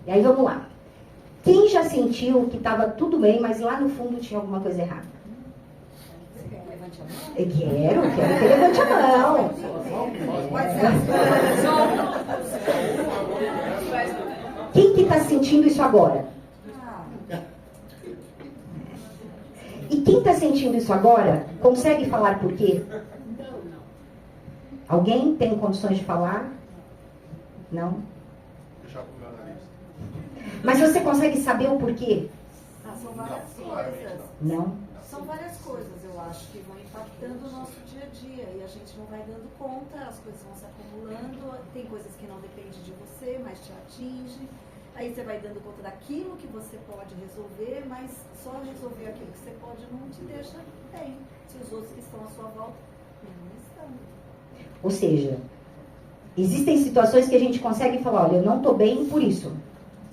E aí vamos lá. Quem já sentiu que estava tudo bem, mas lá no fundo tinha alguma coisa errada? Eu quero que levante a mão. Quem que está sentindo isso agora? E quem está sentindo isso agora, consegue falar por quê? Alguém tem condições de falar? Não? Mas você consegue saber o porquê? São várias coisas. Não? São várias coisas, eu acho, que vão impactando o nosso dia a dia. E a gente não vai dando conta, as coisas vão se acumulando. Tem coisas que não dependem de você, mas te atinge. Aí você vai dando conta daquilo que você pode resolver, mas só resolver aquilo que você pode não te deixa bem. Se os outros que estão à sua volta não estão. Ou seja, existem situações que a gente consegue falar, olha, eu não estou bem por isso.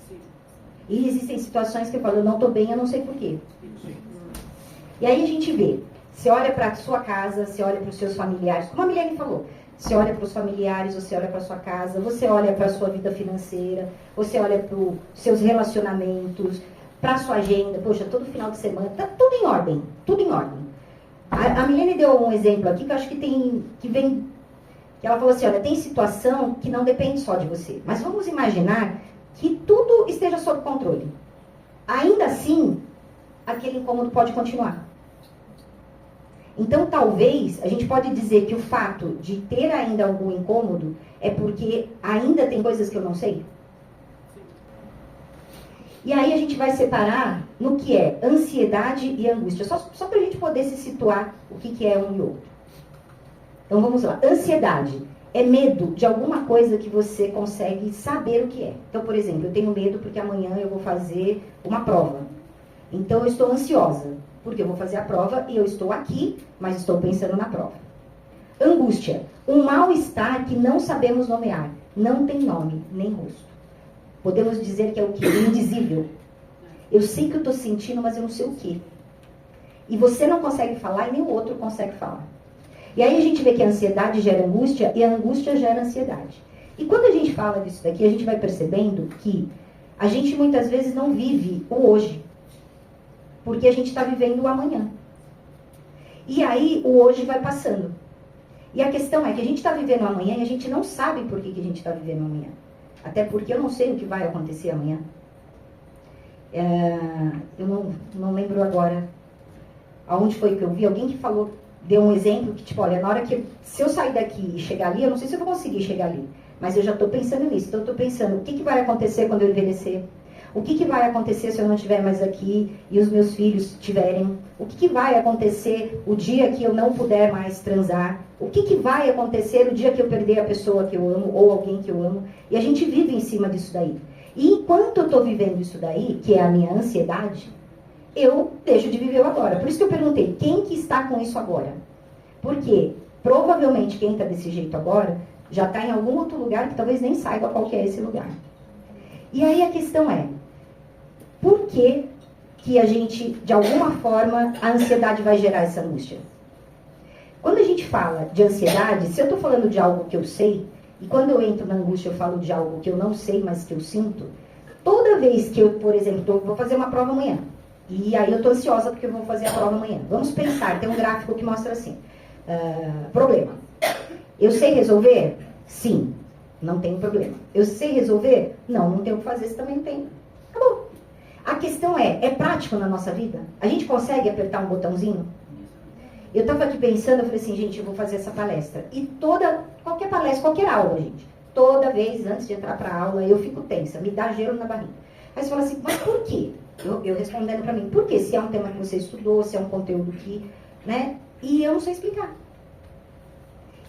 Sim. E existem situações que eu falo, eu não estou bem, eu não sei por quê. Sim. E aí a gente vê, você olha para a sua casa, você olha para os seus familiares, como a Milene falou, você olha para os familiares, você olha para a sua casa, você olha para a sua vida financeira, você olha para os seus relacionamentos, para a sua agenda, poxa, todo final de semana, tá tudo em ordem, tudo em ordem. A Milene deu um exemplo aqui que eu acho que ela falou assim, olha, tem situação que não depende só de você, mas vamos imaginar que tudo esteja sob controle. Ainda assim, aquele incômodo pode continuar. Então, talvez, a gente pode dizer que o fato de ter ainda algum incômodo é porque ainda tem coisas que eu não sei. E aí a gente vai separar no que é ansiedade e angústia, só para a gente poder se situar o que é um e outro. Então, vamos lá. Ansiedade é medo de alguma coisa que você consegue saber o que é. Então, por exemplo, eu tenho medo porque amanhã eu vou fazer uma prova. Então, eu estou ansiosa. Porque eu vou fazer a prova e eu estou aqui, mas estou pensando na prova. Angústia. Um mal-estar que não sabemos nomear. Não tem nome, nem rosto. Podemos dizer que é o quê? Indizível. Eu sei que eu estou sentindo, mas eu não sei o quê. E você não consegue falar e nem o outro consegue falar. E aí a gente vê que a ansiedade gera angústia e a angústia gera ansiedade. E quando a gente fala disso daqui, a gente vai percebendo que a gente muitas vezes não vive o hoje. Porque a gente está vivendo o amanhã. E aí o hoje vai passando. E a questão é que a gente está vivendo o amanhã e a gente não sabe por que a gente está vivendo o amanhã. Até porque eu não sei o que vai acontecer amanhã. Eu não lembro agora aonde foi que eu vi. Alguém que falou, deu um exemplo que tipo, olha, na hora que se eu sair daqui e chegar ali, eu não sei se eu vou conseguir chegar ali. Mas eu já estou pensando nisso. Então eu estou pensando, o que vai acontecer quando eu envelhecer? O que vai acontecer se eu não estiver mais aqui e os meus filhos estiverem? O que vai acontecer o dia que eu não puder mais transar? O que vai acontecer o dia que eu perder a pessoa que eu amo ou alguém que eu amo? E a gente vive em cima disso daí. E enquanto eu estou vivendo isso daí, que é a minha ansiedade, eu deixo de viver o agora. Por isso que eu perguntei, quem que está com isso agora? Porque provavelmente quem está desse jeito agora já está em algum outro lugar que talvez nem saiba qual que é esse lugar. E aí a questão é, por que a gente, de alguma forma, a ansiedade vai gerar essa angústia? Quando a gente fala de ansiedade, se eu estou falando de algo que eu sei, e quando eu entro na angústia eu falo de algo que eu não sei, mas que eu sinto, toda vez que eu, por exemplo, vou fazer uma prova amanhã, e aí eu estou ansiosa porque eu vou fazer a prova amanhã. Vamos pensar, tem um gráfico que mostra assim, problema. Eu sei resolver? Sim. Não tem problema. Eu sei resolver? Não tenho o que fazer, você também tem. Acabou. A questão é prático na nossa vida? A gente consegue apertar um botãozinho? Eu estava aqui pensando, eu falei assim, gente, eu vou fazer essa palestra. E qualquer palestra, qualquer aula, gente, toda vez antes de entrar para a aula, eu fico tensa, me dá gelo na barriga. Aí você fala assim, mas por quê? Eu respondendo para mim, por quê? Se é um tema que você estudou, se é um conteúdo que, né? E eu não sei explicar.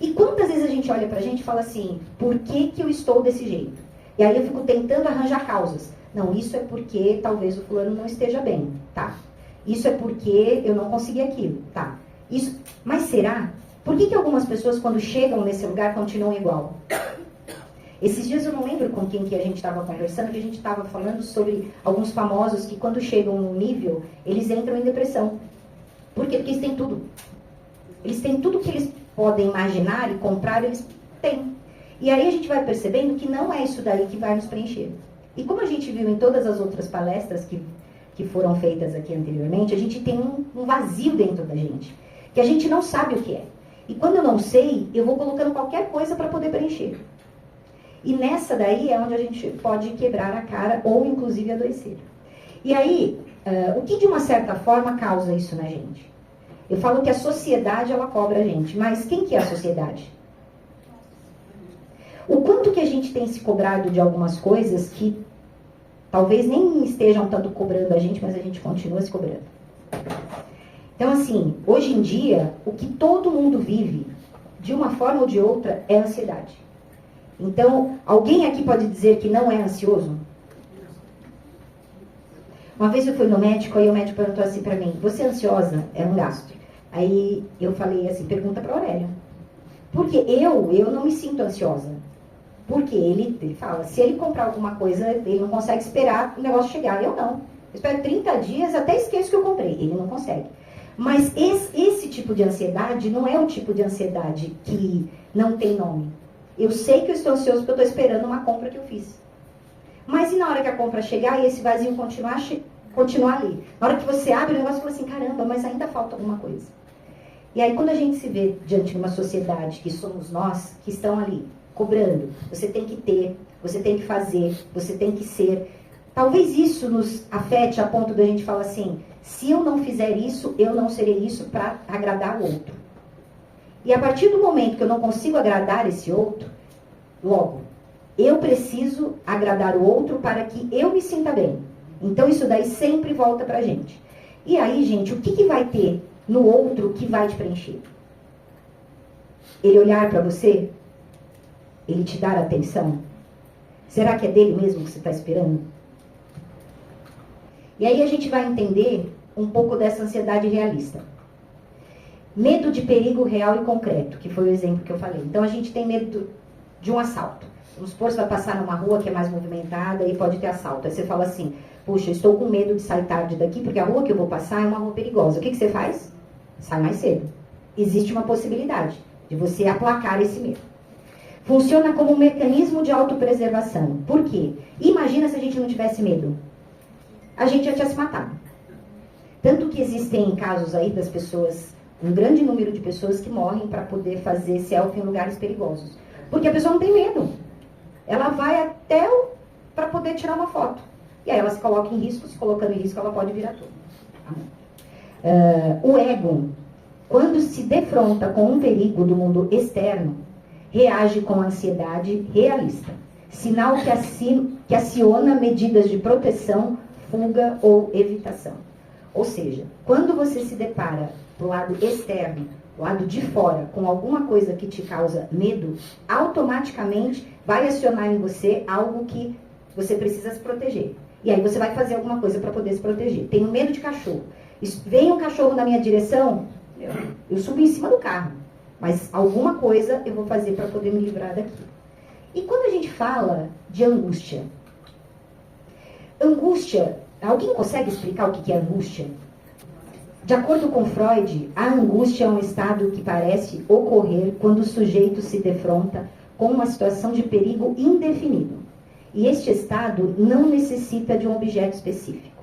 E quantas vezes a gente olha pra gente e fala assim, por que eu estou desse jeito? E aí eu fico tentando arranjar causas. Não, isso é porque talvez o fulano não esteja bem, tá? Isso é porque eu não consegui aquilo, tá? Isso, mas será? Por que algumas pessoas quando chegam nesse lugar continuam igual? Esses dias eu não lembro com quem que a gente estava conversando, que a gente estava falando sobre alguns famosos que quando chegam num nível, eles entram em depressão. Por quê? Porque eles têm tudo. Eles têm tudo que eles podem imaginar e comprar, eles têm. E aí a gente vai percebendo que não é isso daí que vai nos preencher. E como a gente viu em todas as outras palestras que foram feitas aqui anteriormente, a gente tem um vazio dentro da gente, que a gente não sabe o que é. E quando eu não sei, eu vou colocando qualquer coisa para poder preencher. E nessa daí é onde a gente pode quebrar a cara ou inclusive adoecer. E aí, o que de uma certa forma causa isso na gente? Eu falo que a sociedade, ela cobra a gente, mas quem que é a sociedade? O quanto que a gente tem se cobrado de algumas coisas que talvez nem estejam tanto cobrando a gente, mas a gente continua se cobrando. Então, assim, hoje em dia, o que todo mundo vive, de uma forma ou de outra, é ansiedade. Então, alguém aqui pode dizer que não é ansioso? Uma vez eu fui no médico, aí o médico perguntou assim pra mim, você é ansiosa? É um gasto. Aí eu falei assim, pergunta pra Aurélia. Porque eu não me sinto ansiosa. Porque ele fala, se ele comprar alguma coisa, ele não consegue esperar o negócio chegar. Eu não. Eu espero 30 dias, até esqueço que eu comprei. Ele não consegue. Mas esse tipo de ansiedade não é o tipo de ansiedade que não tem nome. Eu sei que eu estou ansioso porque eu estou esperando uma compra que eu fiz. Mas e na hora que a compra chegar e esse vazio continuar ali? Na hora que você abre o negócio, você fala assim, caramba, mas ainda falta alguma coisa. E aí quando a gente se vê diante de uma sociedade, que somos nós, que estão ali, cobrando, você tem que ter, você tem que fazer, você tem que ser. Talvez isso nos afete a ponto da gente falar assim, se eu não fizer isso, eu não serei isso para agradar o outro. E a partir do momento que eu não consigo agradar esse outro, logo, eu preciso agradar o outro para que eu me sinta bem. Então isso daí sempre volta pra gente. E aí, gente, o que vai ter no outro que vai te preencher? Ele olhar para você? Ele te dar atenção? Será que é dele mesmo que você está esperando? E aí a gente vai entender um pouco dessa ansiedade realista. Medo de perigo real e concreto, que foi o exemplo que eu falei. Então a gente tem medo de um assalto. Vamos supor, você vai passar numa rua que é mais movimentada e pode ter assalto. Aí você fala assim, puxa, eu estou com medo de sair tarde daqui porque a rua que eu vou passar é uma rua perigosa. O que você faz? Sai mais cedo. Existe uma possibilidade de você aplacar esse medo. Funciona como um mecanismo de autopreservação. Por quê? Imagina se a gente não tivesse medo. A gente já tinha se matado. Tanto que existem casos aí das pessoas, um grande número de pessoas que morrem para poder fazer selfie em lugares perigosos. Porque a pessoa não tem medo. Ela vai até para poder tirar uma foto. E aí ela se coloca em risco, se colocando em risco, ela pode virar tudo. O ego, quando se defronta com um perigo do mundo externo, reage com ansiedade realista. Sinal que aciona medidas de proteção, fuga ou evitação. Ou seja, quando você se depara do lado externo, do lado de fora, com alguma coisa que te causa medo, automaticamente vai acionar em você algo que você precisa se proteger. E aí você vai fazer alguma coisa para poder se proteger. Tenho medo de cachorro. Vem um cachorro na minha direção, eu subo em cima do carro. Mas alguma coisa eu vou fazer para poder me livrar daqui. E quando a gente fala de angústia, alguém consegue explicar o que é angústia? De acordo com Freud, a angústia é um estado que parece ocorrer quando o sujeito se defronta com uma situação de perigo indefinido. E este estado não necessita de um objeto específico.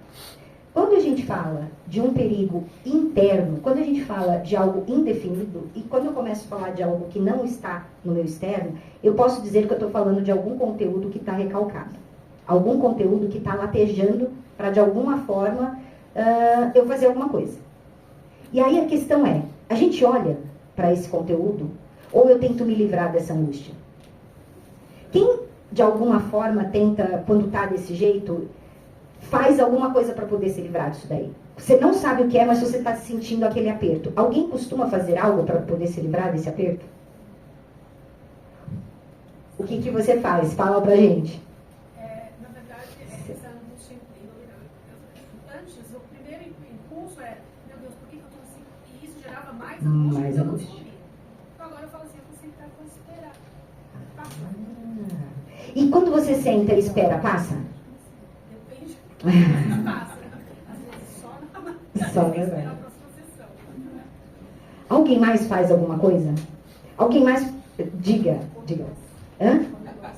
Quando a gente fala de um perigo interno, quando a gente fala de algo indefinido, e quando eu começo a falar de algo que não está no meu externo, eu posso dizer que eu estou falando de algum conteúdo que está recalcado. Algum conteúdo que está latejando para, de alguma forma, eu fazer alguma coisa. E aí a questão é, a gente olha para esse conteúdo, ou eu tento me livrar dessa angústia? Quem, de alguma forma, tenta, quando está desse jeito, faz alguma coisa para poder se livrar disso daí? Você não sabe o que é, mas você está sentindo aquele aperto. Alguém costuma fazer algo para poder se livrar desse aperto? O que você faz? Fala pra gente. Na verdade, essa angústia antes, o primeiro impulso é, meu Deus, por que eu estou assim? E isso gerava mais angústia, porque eu não descobri. Então agora eu falo assim, eu vou sentar e vou esperar. Passa. E quando você senta e espera, passa? Depende do que passa. Às vezes só na verdade. a próxima sessão. Alguém mais faz alguma coisa? Alguém mais? Diga. Hã?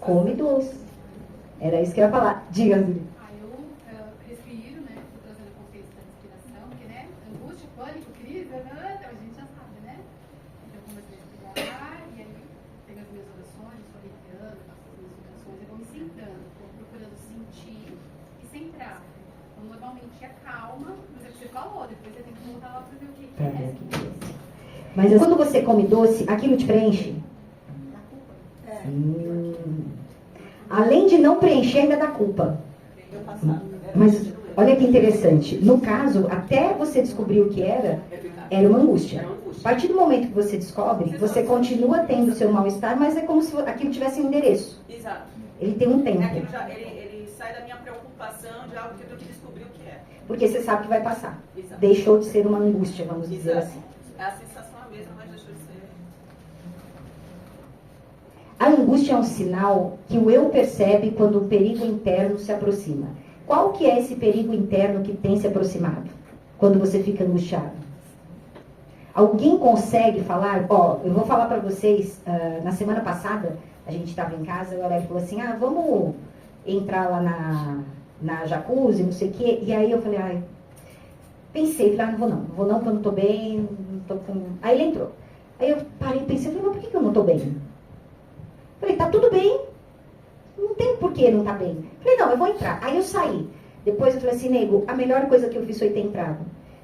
Come doce. Era isso que eu ia falar. Diga, Zuri. Eu prefiro, né? Estou trazendo o conceito da respiração, porque, né? Angústia, pânico, crise, a gente já sabe, né? Então, eu comecei a respirar, e aí tenho as minhas orações, estou respirando, faço as minhas orações, eu vou me centrando, estou procurando sentir e centrar. Então, normalmente é calma, mas é o que você falou, depois você tem que voltar lá para ver o que é. Mas quando você come doce, aquilo te preenche? Além de não preencher, ainda dá culpa. Mas olha que interessante. No caso, até você descobrir o que era uma angústia. A partir do momento que você descobre, você continua tendo o seu mal-estar, mas é como se aquilo tivesse um endereço. Exato. Ele tem um tempo. Ele sai da minha preocupação de algo que eu tenho que descobrir o que é. Porque você sabe que vai passar. Exato. Deixou de ser uma angústia, vamos dizer Exato. assim. A sensação é a mesma, mas deixou de ser. A angústia é um sinal que o eu percebe quando o perigo interno se aproxima. Qual que é esse perigo interno que tem se aproximado? Quando você fica angustiado? Alguém consegue falar? Ó, eu vou falar para vocês, na semana passada, a gente estava em casa, e o Alex falou assim, vamos entrar lá na jacuzzi, não sei o quê. E aí eu falei, pensei, falei, não vou não, porque eu não tô bem, não tô com... Aí ele entrou. Aí eu parei e pensei, falei, mas por que eu não tô bem? Falei, tá tudo bem. Não tem por que não tá bem. Falei, não, eu vou entrar. Aí eu saí. Depois eu falei assim, nego, a melhor coisa que eu fiz foi ter entrado.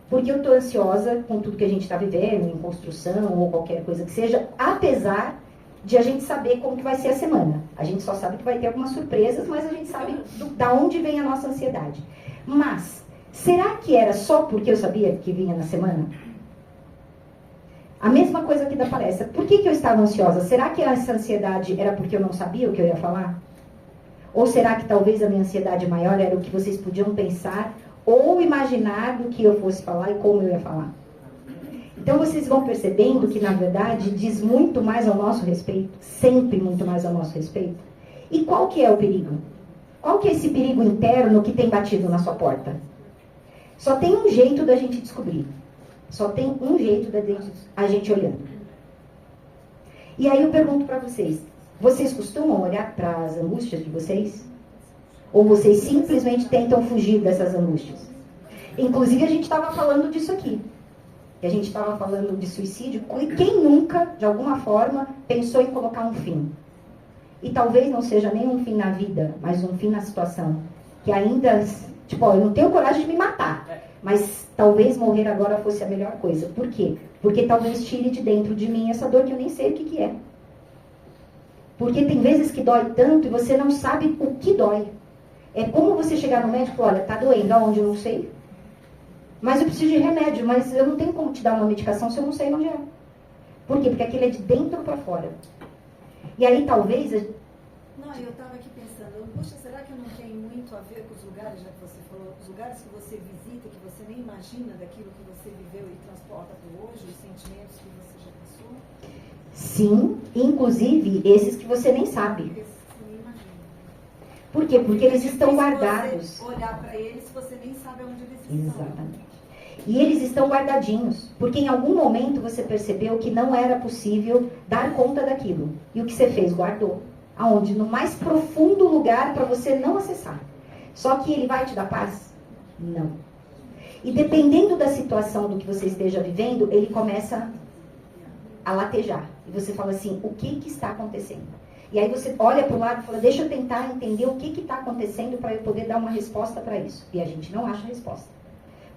Porque eu tô ansiosa com tudo que a gente tá vivendo, em construção ou qualquer coisa que seja, apesar de a gente saber como que vai ser a semana. A gente só sabe que vai ter algumas surpresas, mas a gente sabe da onde vem a nossa ansiedade. Mas, será que era só porque eu sabia que vinha na semana? A mesma coisa aqui da palestra. Por que eu estava ansiosa? Será que essa ansiedade era porque eu não sabia o que eu ia falar? Ou será que talvez a minha ansiedade maior era o que vocês podiam pensar ou imaginar do que eu fosse falar e como eu ia falar? Então vocês vão percebendo que, na verdade, diz muito mais ao nosso respeito, sempre muito mais ao nosso respeito. E qual que é o perigo? Qual que é esse perigo interno que tem batido na sua porta? Só tem um jeito da gente descobrir. Só tem um jeito da gente olhando. E aí eu pergunto para vocês, vocês costumam olhar para as angústias de vocês? Ou vocês simplesmente tentam fugir dessas angústias? Inclusive a gente estava falando disso aqui. A gente estava falando de suicídio. Quem nunca, de alguma forma, pensou em colocar um fim? E talvez não seja nem um fim na vida, mas um fim na situação. Que ainda, tipo, eu não tenho coragem de me matar. Mas talvez morrer agora fosse a melhor coisa. Por quê? Porque talvez tire de dentro de mim essa dor que eu nem sei o que é. Porque tem vezes que dói tanto e você não sabe o que dói. É como você chegar no médico e falar, olha, tá doendo, aonde eu não sei. Mas eu preciso de remédio, mas eu não tenho como te dar uma medicação se eu não sei onde é. Por quê? Porque aquilo é de dentro para fora. E aí talvez... Não, eu estava aqui pensando, poxa, será que não tem muito a ver com os lugares, já que você falou, os lugares que você visita, que você nem imagina daquilo que você viveu e transporta para hoje, os sentimentos que você já passou? Sim, inclusive esses que você nem sabe. Esses que você nem imagina. Por quê? Porque eles estão guardados. Você olhar para eles, você nem sabe onde eles estão. Exatamente. E eles estão guardadinhos, porque em algum momento você percebeu que não era possível dar conta daquilo. E o que você fez? Guardou. Aonde? No mais profundo lugar para você não acessar. Só que ele vai te dar paz? Não. E dependendo da situação do que você esteja vivendo, ele começa a latejar. E você fala assim, o que está acontecendo? E aí você olha para o lado e fala, deixa eu tentar entender o que está acontecendo para eu poder dar uma resposta para isso. E a gente não acha a resposta.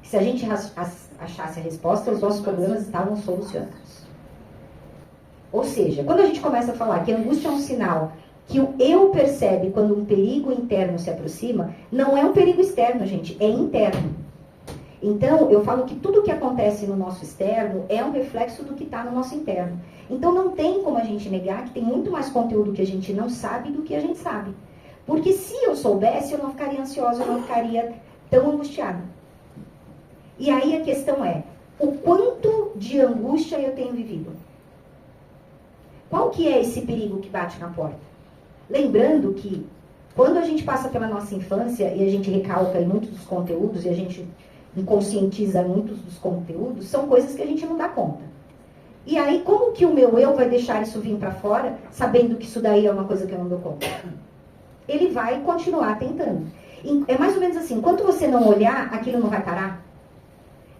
Se a gente achasse a resposta, os nossos problemas estavam solucionados. Ou seja, quando a gente começa a falar que a angústia é um sinal que o eu percebe quando um perigo interno se aproxima, não é um perigo externo, gente, é interno. Então, eu falo que tudo que acontece no nosso externo é um reflexo do que está no nosso interno. Então, não tem como a gente negar que tem muito mais conteúdo que a gente não sabe do que a gente sabe. Porque se eu soubesse, eu não ficaria ansiosa, eu não ficaria tão angustiada. E aí a questão é, o quanto de angústia eu tenho vivido? Qual que é esse perigo que bate na porta? Lembrando que, quando a gente passa pela nossa infância e a gente recalca em muitos dos conteúdos e a gente inconscientiza muitos dos conteúdos, são coisas que a gente não dá conta. E aí, como que o meu eu vai deixar isso vir para fora, sabendo que isso daí é uma coisa que eu não dou conta? ele vai continuar tentando. É mais ou menos assim, enquanto você não olhar, aquilo não vai parar.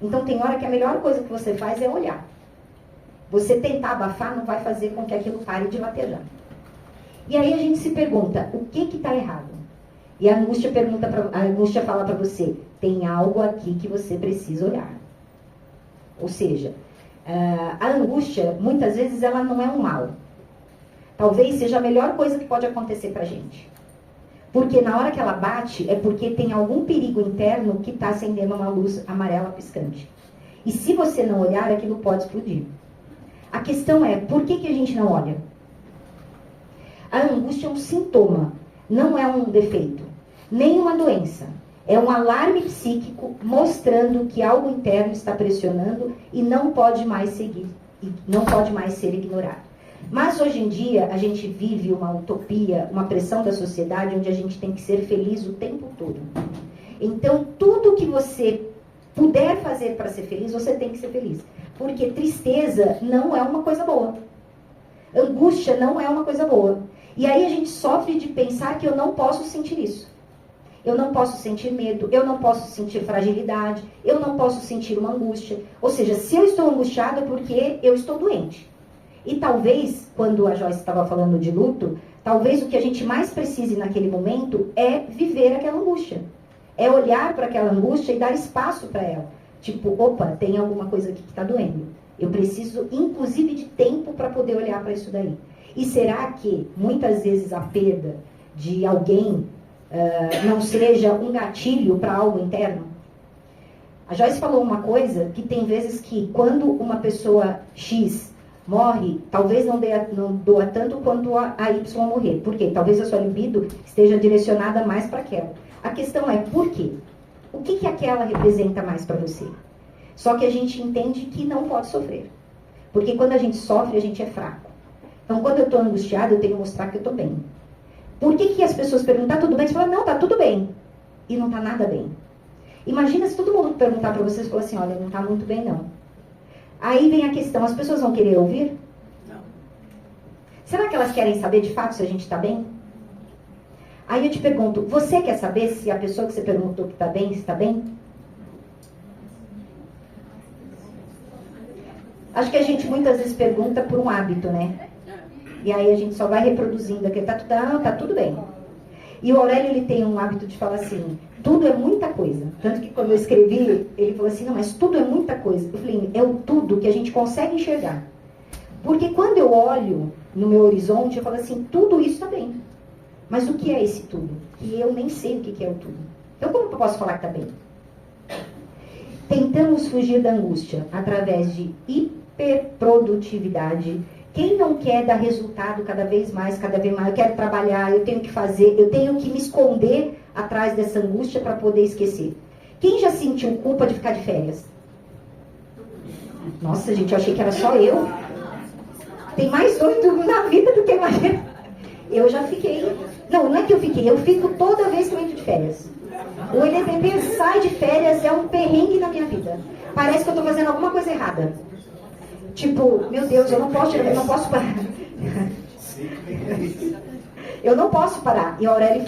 Então tem hora que a melhor coisa que você faz é olhar. Você tentar abafar não vai fazer com que aquilo pare de latejar. E aí a gente se pergunta, o que está errado? E a angústia fala para você, tem algo aqui que você precisa olhar. Ou seja, a angústia, muitas vezes, ela não é um mal. Talvez seja a melhor coisa que pode acontecer para a gente. Porque na hora que ela bate, é porque tem algum perigo interno que está acendendo uma luz amarela piscante. E se você não olhar, aquilo pode explodir. A questão é, por que a gente não olha? A angústia é um sintoma, não é um defeito, nem uma doença. É um alarme psíquico mostrando que algo interno está pressionando e não pode mais seguir, e não pode mais ser ignorado. Mas hoje em dia a gente vive uma utopia, uma pressão da sociedade onde a gente tem que ser feliz o tempo todo. Então tudo que você puder fazer para ser feliz, você tem que ser feliz. Porque tristeza não é uma coisa boa. Angústia não é uma coisa boa. E aí a gente sofre de pensar que eu não posso sentir isso. Eu não posso sentir medo, eu não posso sentir fragilidade, eu não posso sentir uma angústia. Ou seja, se eu estou angustiada é porque eu estou doente. E talvez, quando a Joyce estava falando de luto, talvez o que a gente mais precise naquele momento é viver aquela angústia. É olhar para aquela angústia e dar espaço para ela. Tipo, opa, tem alguma coisa aqui que está doendo. Eu preciso, inclusive, de tempo para poder olhar para isso daí. E será que, muitas vezes, a perda de alguém não seja um gatilho para algo interno? A Joyce falou uma coisa que tem vezes que, quando uma pessoa X morre, talvez não doa tanto quanto a Y morrer. Por quê? Talvez a sua libido esteja direcionada mais para aquela. A questão é, por quê? O que aquela representa mais para você? Só que a gente entende que não pode sofrer. Porque quando a gente sofre, a gente é fraco. Então, quando eu estou angustiada, eu tenho que mostrar que eu estou bem. Por que as pessoas perguntam, tá tudo bem? Você fala, não, tá tudo bem. E não tá nada bem. Imagina se todo mundo perguntar para vocês e falar assim, olha, não tá muito bem, não. Aí vem a questão, as pessoas vão querer ouvir? Não. Será que elas querem saber de fato se a gente está bem? Aí eu te pergunto, você quer saber se a pessoa que você perguntou que está bem, está bem? Acho que a gente muitas vezes pergunta por um hábito, né? E aí a gente só vai reproduzindo aqui, tá tudo bem. E o Aurélio, ele tem um hábito de falar assim, tudo é muita coisa. Tanto que quando eu escrevi, ele falou assim, não, mas tudo é muita coisa. Eu falei, é o tudo que a gente consegue enxergar. Porque quando eu olho no meu horizonte, eu falo assim, tudo isso está bem. Mas o que é esse tudo? E eu nem sei o que é o tudo. Então como eu posso falar que está bem? Tentamos fugir da angústia através de hiperprodutividade. Quem não quer dar resultado cada vez mais? Eu quero trabalhar, eu tenho que fazer, eu tenho que me esconder atrás dessa angústia para poder esquecer. Quem já sentiu culpa de ficar de férias? Nossa, gente, eu achei que era só eu. Tem mais doido na vida do que Maria. Eu já fiquei. Não é que eu fiquei, eu fico toda vez que eu entro de férias. O LDP sai de férias, é um perrengue na minha vida. Parece que eu estou fazendo alguma coisa errada. Tipo, meu Deus, eu não posso parar. Eu não posso parar. E a Aurélia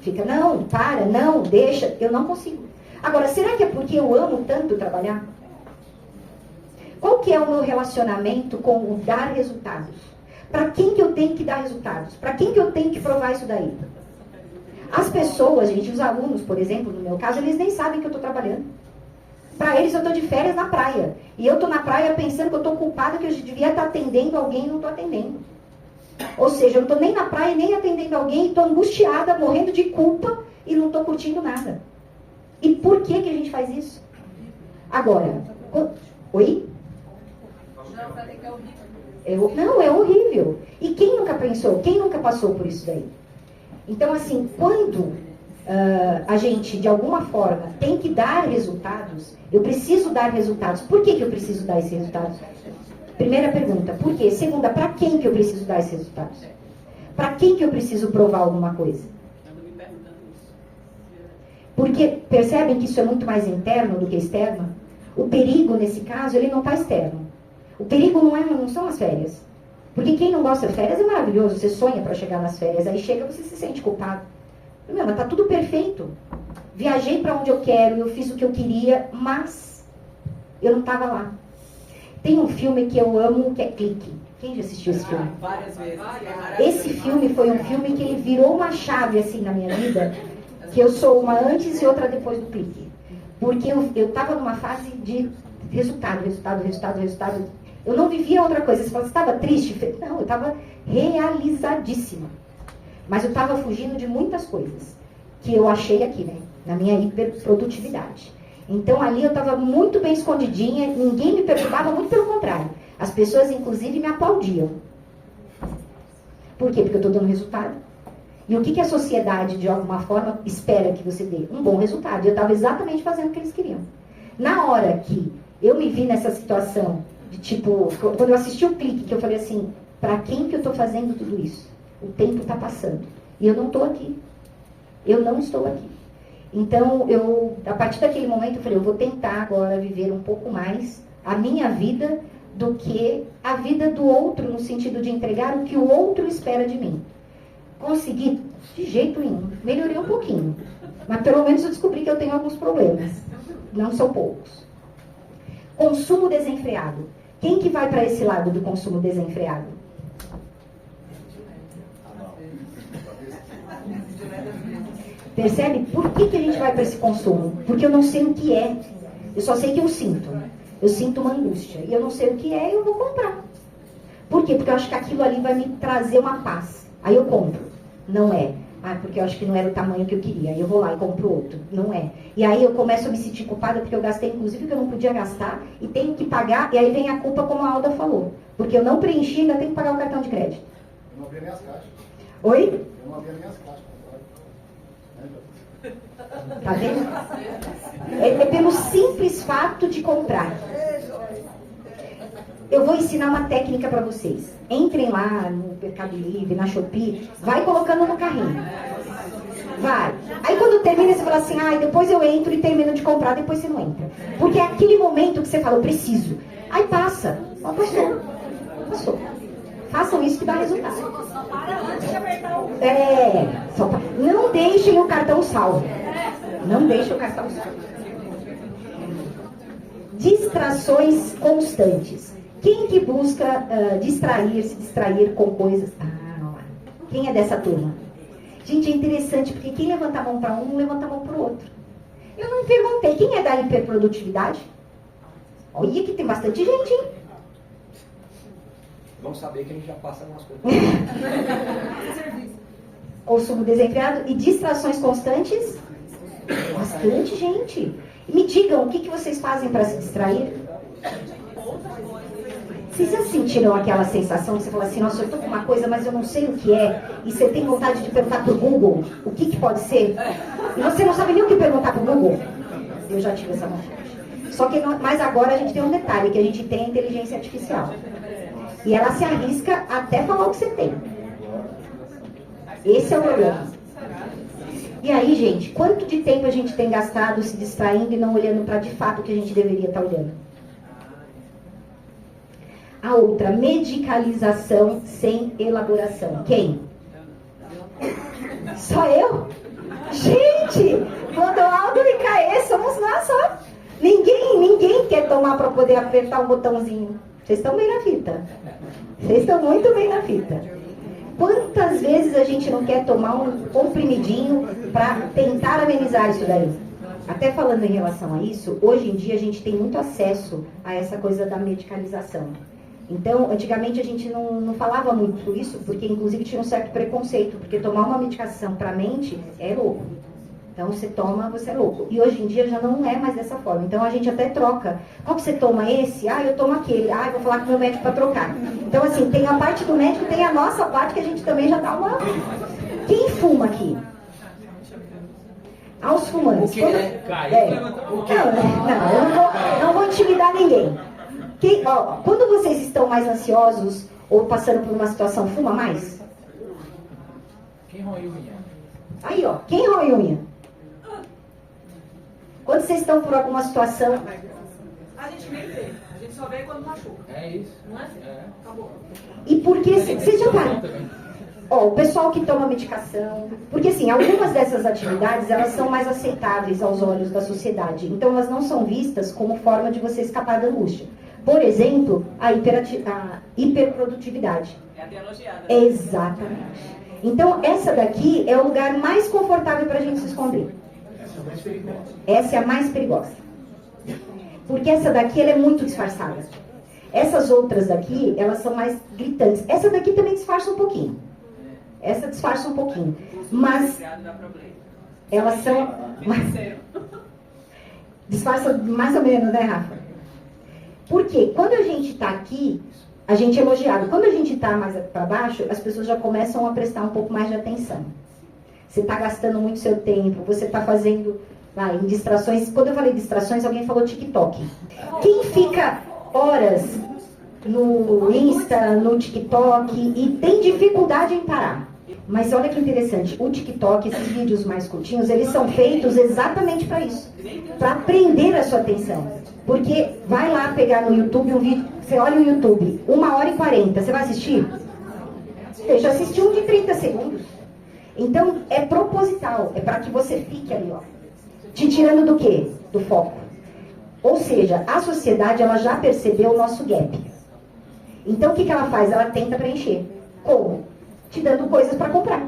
fica, não, para, não, deixa. Eu não consigo. Agora, será que é porque eu amo tanto trabalhar? Qual que é o meu relacionamento com o dar resultados? Para quem que eu tenho que dar resultados? Para quem que eu tenho que provar isso daí? As pessoas, gente, os alunos, por exemplo, no meu caso, eles nem sabem que eu estou trabalhando. Para eles, eu estou de férias na praia. E eu estou na praia pensando que eu estou culpada, que eu devia estar atendendo alguém e não estou atendendo. Ou seja, eu não estou nem na praia, nem atendendo alguém, estou angustiada, morrendo de culpa e não estou curtindo nada. E por que a gente faz isso? Agora, oi? Não, falei que é horrível. Não, é horrível. E quem nunca pensou? Quem nunca passou por isso daí? Então, assim, quando a gente, de alguma forma, tem que dar resultados, eu preciso dar resultados. Por que eu preciso dar esses resultados? Primeira pergunta, por quê? Segunda, para quem que eu preciso dar esses resultados? Para quem que eu preciso provar alguma coisa? Porque percebem que isso é muito mais interno do que externo? O perigo, nesse caso, ele não está externo. O perigo não são as férias. Porque quem não gosta de férias é maravilhoso. Você sonha para chegar nas férias. Aí chega, você se sente culpado. Meu, mas tá tudo perfeito. Viajei para onde eu quero, eu fiz o que eu queria, mas eu não estava lá. Tem um filme que eu amo, que é Clique. Quem já assistiu esse filme? Várias vezes. Esse filme foi um filme que ele virou uma chave assim na minha vida, que eu sou uma antes e outra depois do Clique. Porque eu estava numa fase de resultado. Eu não vivia outra coisa. Você fala, você estava triste? Não, eu estava realizadíssima. Mas eu estava fugindo de muitas coisas que eu achei aqui, né? Na minha hiperprodutividade. Então ali eu estava muito bem escondidinha, ninguém me perturbava, muito pelo contrário. As pessoas, inclusive, me aplaudiam. Por quê? Porque eu estou dando resultado. E o que a sociedade, de alguma forma, espera que você dê? Um bom resultado. E eu estava exatamente fazendo o que eles queriam. Na hora que eu me vi nessa situação, de tipo, quando eu assisti o Clique, que eu falei assim, para quem que eu estou fazendo tudo isso? O tempo está passando. E eu não estou aqui. Eu não estou aqui. Então, a partir daquele momento, eu falei, eu vou tentar agora viver um pouco mais a minha vida do que a vida do outro, no sentido de entregar o que o outro espera de mim. Consegui? De jeito nenhum. Melhorei um pouquinho. Mas pelo menos eu descobri que eu tenho alguns problemas. Não são poucos. Consumo desenfreado. Quem que vai para esse lado do consumo desenfreado? Percebe? Por que a gente vai para esse consumo? Porque eu não sei o que é. Eu só sei que eu sinto. Eu sinto uma angústia. E eu não sei o que é e eu vou comprar. Por quê? Porque eu acho que aquilo ali vai me trazer uma paz. Aí eu compro. Não é. Ah, porque eu acho que não era o tamanho que eu queria. Aí eu vou lá e compro outro. Não é. E aí eu começo a me sentir culpada porque eu gastei, inclusive, o que eu não podia gastar. E tenho que pagar. E aí vem a culpa, como a Alda falou. Porque eu não preenchi e ainda tenho que pagar o cartão de crédito. Eu não abri nem as caixas. Oi? Eu não abri nem as caixas. Tá vendo? É pelo simples fato de comprar. Eu vou ensinar uma técnica para vocês. Entrem lá no Mercado Livre, na Shopee, vai colocando no carrinho. Vai. Aí quando termina, você fala assim, depois eu entro e termino de comprar, depois você não entra. Porque é aquele momento que você fala, eu preciso. Aí passa. Ó, passou. Façam isso que dá resultado. Não deixem o cartão salvo. Não deixem o cartão salvo. Distrações constantes. Quem que busca se distrair com coisas? Quem é dessa turma? Gente, é interessante, porque quem levanta a mão para um, levanta a mão para o outro. Eu não me perguntei, quem é da hiperprodutividade? Olha que tem bastante gente, hein? Vamos saber que a gente já passa umas coisas. Consumo desenfreado e distrações constantes? Bastante gente. E me digam, o que vocês fazem para se distrair? Vocês já sentiram aquela sensação que você fala assim, nossa, eu estou com uma coisa, mas eu não sei o que é, e você tem vontade de perguntar para o Google o que pode ser? E você não sabe nem o que perguntar para o Google? Eu já tive essa vontade. Só que mas agora a gente tem um detalhe, que a gente tem a inteligência artificial. E ela se arrisca até falar o que você tem. Esse é o problema. E aí, gente, quanto de tempo a gente tem gastado se distraindo e não olhando para de fato o que a gente deveria estar olhando? A outra, medicalização sem elaboração. Quem? Só eu? Gente, quando o Aldo e Caê somos nós só. Ninguém quer tomar para poder apertar um botãozinho. Vocês estão bem na fita. Vocês estão muito bem na fita. Quantas vezes a gente não quer tomar um comprimidinho para tentar amenizar isso daí? Até falando em relação a isso, hoje em dia a gente tem muito acesso a essa coisa da medicalização. Então, antigamente a gente não falava muito isso, porque inclusive tinha um certo preconceito, porque tomar uma medicação para a mente é louco. Então, você toma, você é louco. E hoje em dia já não é mais dessa forma. Então, a gente até troca. Qual que você toma esse? Eu tomo aquele. Eu vou falar com o meu médico para trocar. Então, assim, tem a parte do médico, tem a nossa parte que a gente também já dá uma... Quem fuma aqui? Aos fumantes. O que é? Eu não vou intimidar ninguém. Quando vocês estão mais ansiosos ou passando por uma situação, fuma mais? Quem rói unha? Aí, quem rói unha? Quando vocês estão por alguma situação... A gente nem vê. A gente só vê quando machuca. É isso. Não é? É. Acabou. E por que... Vocês já pararam? Ó, o pessoal que toma medicação, porque assim, algumas dessas atividades, elas são mais aceitáveis aos olhos da sociedade, então elas não são vistas como forma de você escapar da angústia. Por exemplo, a hiperprodutividade. É até elogiada. Exatamente. Então, essa daqui é o lugar mais confortável para a gente se esconder. Essa é mais perigosa. Essa é a mais perigosa. Porque essa daqui, ela é muito disfarçada. Essas outras daqui, elas são mais gritantes. Essa daqui também disfarça um pouquinho. Essa disfarça um pouquinho. Mas Dá problema. elas são... Disfarça mais ou menos, né, Rafa? Porque quando a gente está aqui, a gente é elogiado. Quando a gente está mais para baixo, as pessoas já começam a prestar um pouco mais de atenção. Você está gastando muito seu tempo, você está fazendo em distrações. Quando eu falei distrações, alguém falou TikTok. Quem fica horas no Insta, no TikTok e tem dificuldade em parar? Mas olha que interessante, o TikTok, esses vídeos mais curtinhos, eles são feitos exatamente para isso. Para prender a sua atenção. Porque vai lá pegar no YouTube um vídeo, você olha o YouTube, 1h40, você vai assistir? Deixa assistir um de 30 segundos. Então, é proposital, é para que você fique ali, ó. Te tirando do quê? Do foco. Ou seja, a sociedade, ela já percebeu o nosso gap. Então, o que ela faz? Ela tenta preencher. Como? Te dando coisas para comprar.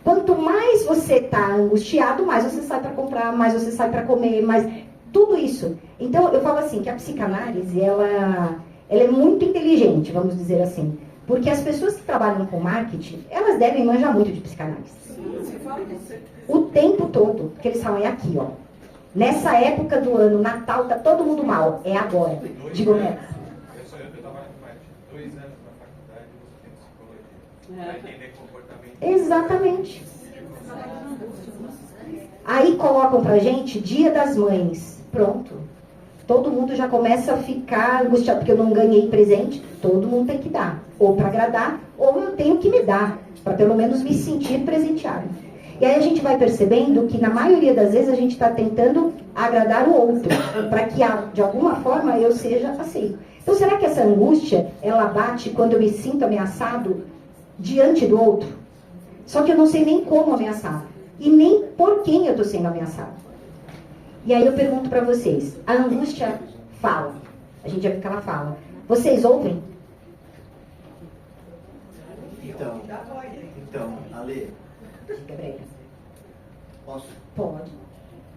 Quanto mais você está angustiado, mais você sai para comprar, mais você sai para comer, mais... Tudo isso. Então, eu falo assim, que a psicanálise, ela é muito inteligente, vamos dizer assim. Porque as pessoas que trabalham com marketing, elas devem manjar muito de psicanálise. O tempo todo. Porque eles falam, é aqui, ó. Nessa época do ano, Natal, tá todo mundo mal. É agora. Digo, né? Eu trabalho com marketing. 2 anos na faculdade, você tem psicologia. Para entender comportamento. Exatamente. Aí colocam pra gente Dia das Mães. Pronto. Todo mundo já começa a ficar angustiado, porque eu não ganhei presente. Todo mundo tem que dar. Ou para agradar, ou eu tenho que me dar. Para pelo menos me sentir presenteado. E aí a gente vai percebendo que na maioria das vezes a gente está tentando agradar o outro. Para que de alguma forma eu seja aceito. Então será que essa angústia, ela bate quando eu me sinto ameaçado diante do outro? Só que eu não sei nem como ameaçar. E nem por quem eu estou sendo ameaçado. E aí eu pergunto para vocês, a angústia fala. A gente já viu que ela fala. Vocês ouvem? Então, Ale, Diga, Brega. posso, Pode.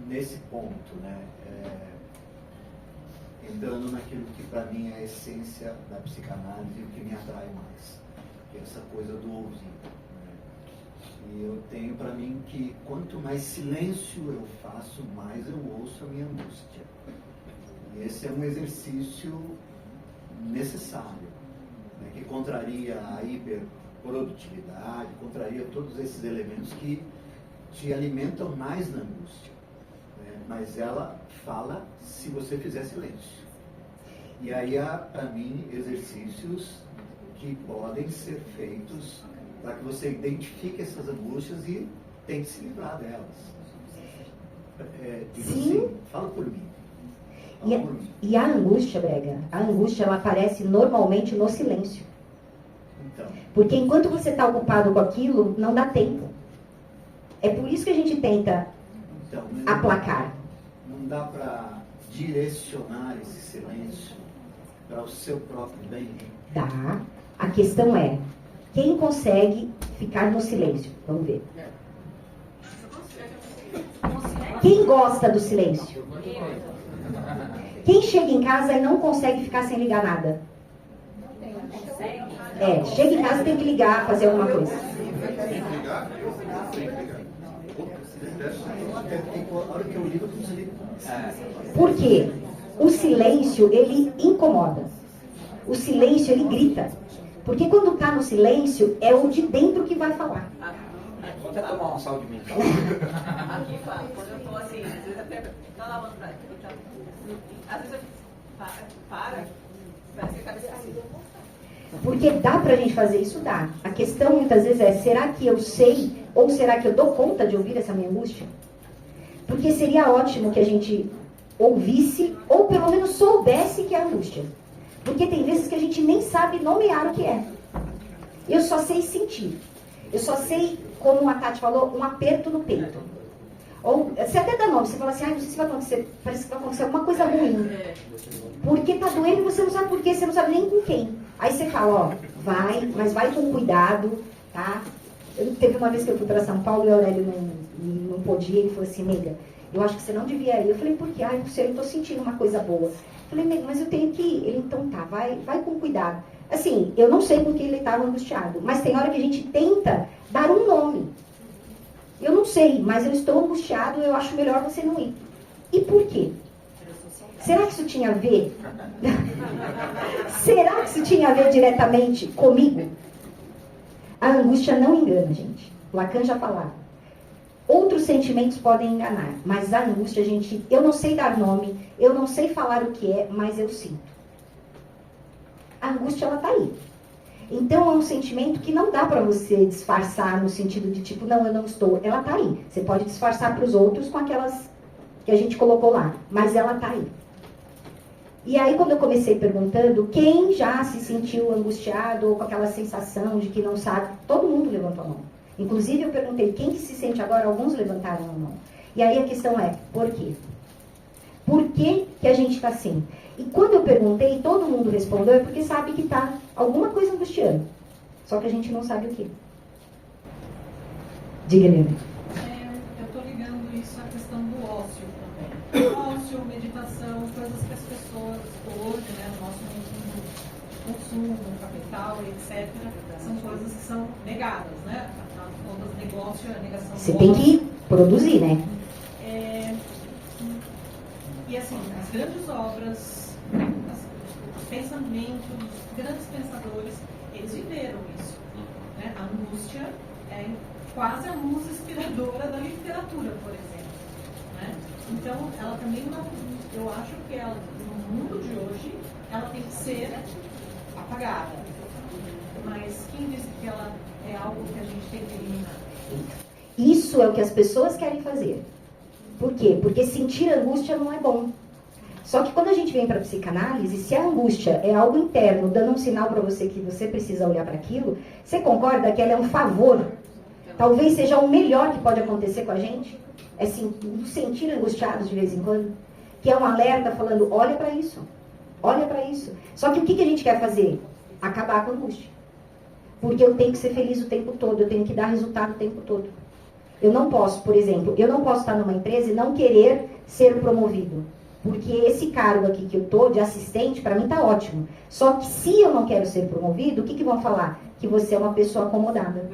nesse ponto, né, entrando naquilo que para mim é a essência da psicanálise e o que me atrai mais, que é essa coisa do ouvir. E eu tenho para mim que quanto mais silêncio eu faço, mais eu ouço a minha angústia. E esse é um exercício necessário, né, que contraria a hiperprodutividade, contraria todos esses elementos que te alimentam mais na angústia. Né? Mas ela fala se você fizer silêncio. E aí há, para mim, exercícios que podem ser feitos para que você identifique essas angústias e tente se livrar delas. Sim. Assim, fala por mim. E a angústia, Brega, a angústia, ela aparece normalmente no silêncio. Então, Porque enquanto você está ocupado com aquilo, não dá tempo. É por isso que a gente tenta aplacar. Não dá para direcionar esse silêncio para o seu próprio bem? Dá. A questão é, quem consegue ficar no silêncio? Vamos ver. Quem gosta do silêncio? Quem chega em casa e não consegue ficar sem ligar nada? Chega em casa e tem que ligar, fazer alguma coisa. A hora que eu ligo, eu desligo. Por quê? O silêncio, ele incomoda. O silêncio, ele grita. Porque quando está no silêncio, é o de dentro que vai falar. Vou até tomar uma saúde mental. Aqui fala, quando eu tô assim, às vezes até tá lavando pra às vezes eu para, parece que a cabeça assim. Porque dá pra gente fazer isso? Dá. A questão muitas vezes é, será que eu sei ou será que eu dou conta de ouvir essa minha angústia? Porque seria ótimo que a gente ouvisse ou pelo menos soubesse que é angústia. Porque tem vezes que a gente nem sabe nomear o que é. Eu só sei sentir. Eu só sei, como a Tati falou, um aperto no peito. Ou, você até dá nome, você fala assim, não sei se vai acontecer, parece que vai acontecer alguma coisa ruim. Porque tá doendo e você não sabe por quê, você não sabe nem com quem. Aí você fala, vai, mas vai com cuidado, tá? Teve uma vez que eu fui para São Paulo e o Aurélio não podia, ele falou assim, nega, eu acho que você não devia ir. Eu falei, por quê? Não sei, eu tô sentindo uma coisa boa. Eu falei, nega, mas eu tenho que ir. Ele, então tá, vai com cuidado. Assim, eu não sei por que ele estava angustiado, mas tem hora que a gente tenta dar um nome. Eu não sei, mas eu estou angustiado, eu acho melhor você não ir. E por quê? Será que isso tinha a ver? Será que isso tinha a ver diretamente comigo? A angústia não engana, gente. Lacan já falava. Outros sentimentos podem enganar, mas a angústia, gente, eu não sei dar nome, eu não sei falar o que é, mas eu sinto. A angústia, ela tá aí. Então, é um sentimento que não dá para você disfarçar no sentido de tipo, não, eu não estou. Ela tá aí. Você pode disfarçar para os outros com aquelas que a gente colocou lá, mas ela tá aí. E aí, quando eu comecei perguntando, quem já se sentiu angustiado ou com aquela sensação de que não sabe, todo mundo levantou a mão. Inclusive, eu perguntei, quem que se sente agora? Alguns levantaram a mão. E aí a questão é, por quê? Por que que a gente está assim? E quando eu perguntei, todo mundo respondeu, é porque sabe que está alguma coisa angustiando. Só que a gente não sabe o que. Diga, Helena. Eu estou ligando isso à questão do ócio também. Ócio, meditação, coisas que as pessoas hoje, né, no nosso mundo do consumo, capital, etc., são coisas que são negadas, né? Afinal de contas, negócio é a negação do Você ócio. tem que produzir, né? E assim, as grandes obras, os pensamentos, os grandes pensadores, eles viveram isso. Né? A angústia é quase a musa inspiradora da literatura, por exemplo. Né? Então, ela também não, eu acho que ela, no mundo de hoje, ela tem que ser apagada. Mas quem disse que ela é algo que a gente tem que eliminar? Isso é o que as pessoas querem fazer. Por quê? Porque sentir angústia não é bom. Só que quando a gente vem para a psicanálise, se a angústia é algo interno, dando um sinal para você que você precisa olhar para aquilo, você concorda que ela é um favor? Talvez seja o melhor que pode acontecer com a gente? É nos sentir angustiados de vez em quando? Que é um alerta falando, olha para isso. Olha para isso. Só que o que a gente quer fazer? Acabar com a angústia. Porque eu tenho que ser feliz o tempo todo, eu tenho que dar resultado o tempo todo. Eu não posso, por exemplo, eu não posso estar numa empresa e não querer ser promovido. Porque esse cargo aqui que eu estou, de assistente, para mim está ótimo. Só que se eu não quero ser promovido, o que vão falar? Que você é uma pessoa acomodada.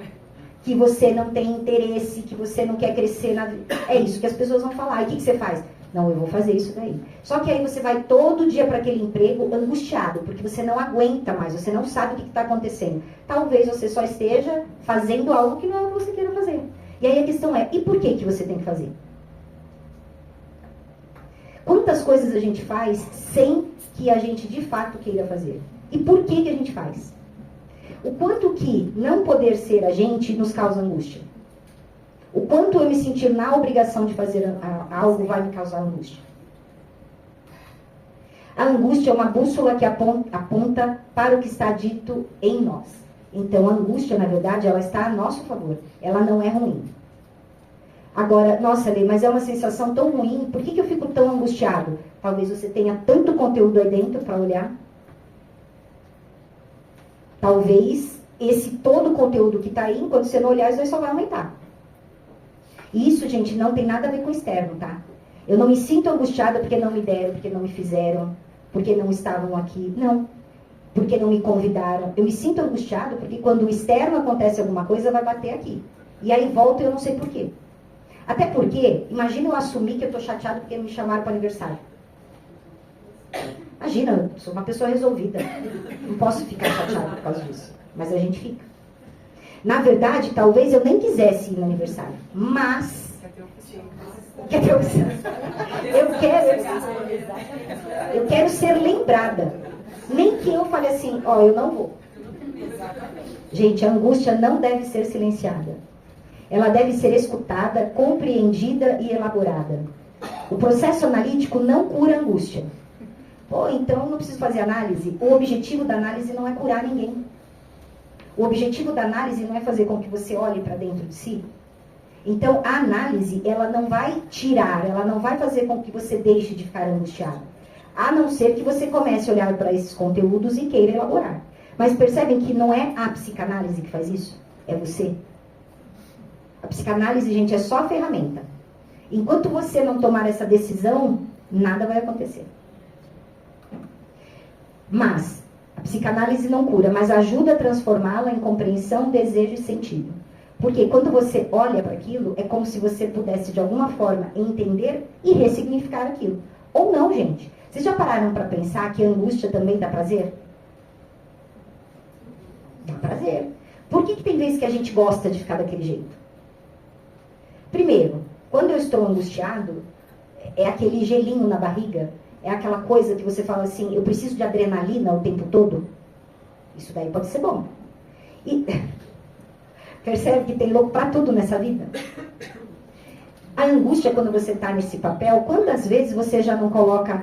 Que você não tem interesse, que você não quer crescer na vida. É isso que as pessoas vão falar. E o que você faz? Não, eu vou fazer isso daí. Só que aí você vai todo dia para aquele emprego angustiado, porque você não aguenta mais, você não sabe o que está acontecendo. Talvez você só esteja fazendo algo que não é o que você queira fazer. E aí a questão é, e por que você tem que fazer? Quantas coisas a gente faz sem que a gente de fato queira fazer? E por que a gente faz? O quanto que não poder ser a gente nos causa angústia? O quanto eu me sentir na obrigação de fazer algo vai me causar angústia? A angústia é uma bússola que aponta para o que está dito em nós. Então, a angústia, na verdade, ela está a nosso favor. Ela não é ruim. Agora, nossa, Lê, mas é uma sensação tão ruim. Por que eu fico tão angustiado? Talvez você tenha tanto conteúdo aí dentro para olhar. Talvez esse todo o conteúdo que está aí, enquanto você não olhar, isso aí só vai aumentar. E isso, gente, não tem nada a ver com o externo, tá? Eu não me sinto angustiada porque não me deram, porque não me fizeram, porque não estavam aqui. Não. Porque não me convidaram. Eu me sinto angustiada porque quando o externo acontece alguma coisa, vai bater aqui. E aí volta e eu não sei por quê. Até porque, imagina eu assumir que eu estou chateada porque me chamaram para o aniversário. Imagina, eu sou uma pessoa resolvida. Não posso ficar chateada por causa disso. Mas a gente fica. Na verdade, talvez eu nem quisesse ir no aniversário. Mas... Quer ter opção? Eu quero ser lembrada. Nem que eu fale assim, ó, eu não vou. Gente, a angústia não deve ser silenciada. Ela deve ser escutada, compreendida e elaborada. O processo analítico não cura a angústia. Pô, então não preciso fazer análise? O objetivo da análise não é curar ninguém. O objetivo da análise não é fazer com que você olhe para dentro de si. Então, a análise, ela não vai tirar, ela não vai fazer com que você deixe de ficar angustiado. A não ser que você comece a olhar para esses conteúdos e queira elaborar. Mas percebem que não é a psicanálise que faz isso? É você. A psicanálise, gente, é só a ferramenta. Enquanto você não tomar essa decisão, nada vai acontecer. Mas, a psicanálise não cura, mas ajuda a transformá-la em compreensão, desejo e sentido. Porque quando você olha para aquilo, é como se você pudesse, de alguma forma, entender e ressignificar aquilo. Ou não, gente. Vocês já pararam para pensar que a angústia também dá prazer? Dá prazer. Por que tem vezes que a gente gosta de ficar daquele jeito? Primeiro, quando eu estou angustiado, é aquele gelinho na barriga, é aquela coisa que você fala assim, eu preciso de adrenalina o tempo todo. Isso daí pode ser bom. E percebe que tem louco para tudo nessa vida? A angústia, quando você está nesse papel, quantas vezes você já não coloca